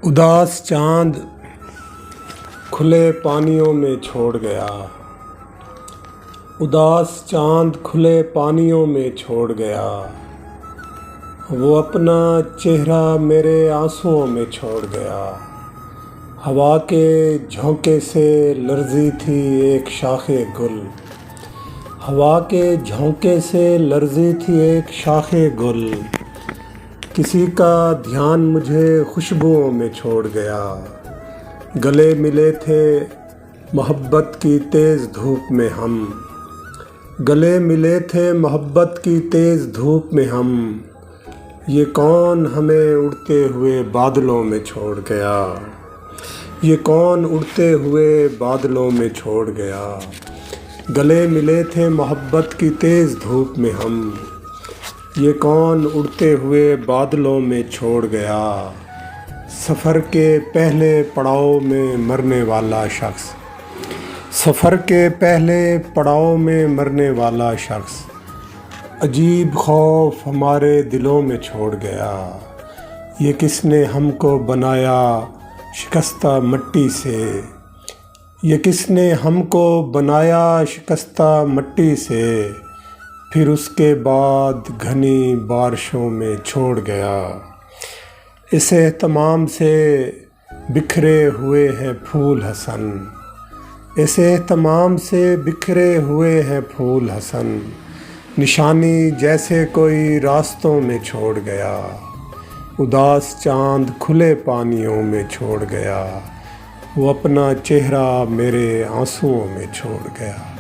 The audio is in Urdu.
اداس چاند کھلے پانیوں میں چھوڑ گیا، اداس چاند کھلے پانیوں میں چھوڑ گیا، وہ اپنا چہرہ میرے آنسوؤں میں چھوڑ گیا۔ ہوا کے جھونکے سے لرزی تھی ایک شاخ گل، ہوا کے جھونکے سے لرزی تھی ایک شاخ گل، کسی کا دھیان مجھے خوشبوؤں میں چھوڑ گیا۔ گلے ملے تھے محبت کی تیز دھوپ میں ہم، گلے ملے تھے محبت کی تیز دھوپ میں ہم، یہ کون ہمیں اڑتے ہوئے بادلوں میں چھوڑ گیا، یہ کون اڑتے ہوئے بادلوں میں چھوڑ گیا۔ گلے ملے تھے محبت کی تیز دھوپ میں ہم، یہ کون اڑتے ہوئے بادلوں میں چھوڑ گیا۔ سفر کے پہلے پڑاؤ میں مرنے والا شخص، سفر کے پہلے پڑاؤ میں مرنے والا شخص، عجیب خوف ہمارے دلوں میں چھوڑ گیا۔ یہ کس نے ہم کو بنایا شکستہ مٹی سے، یہ کس نے ہم کو بنایا شکستہ مٹی سے، پھر اس کے بعد گھنی بارشوں میں چھوڑ گیا۔ اس اہتمام سے بکھرے ہوئے ہیں پھول حسن، اس اہتمام سے بکھرے ہوئے ہیں پھول حسن، نشانی جیسے کوئی راستوں میں چھوڑ گیا۔ اداس چاند کھلے پانیوں میں چھوڑ گیا، وہ اپنا چہرہ میرے آنسوؤں میں چھوڑ گیا۔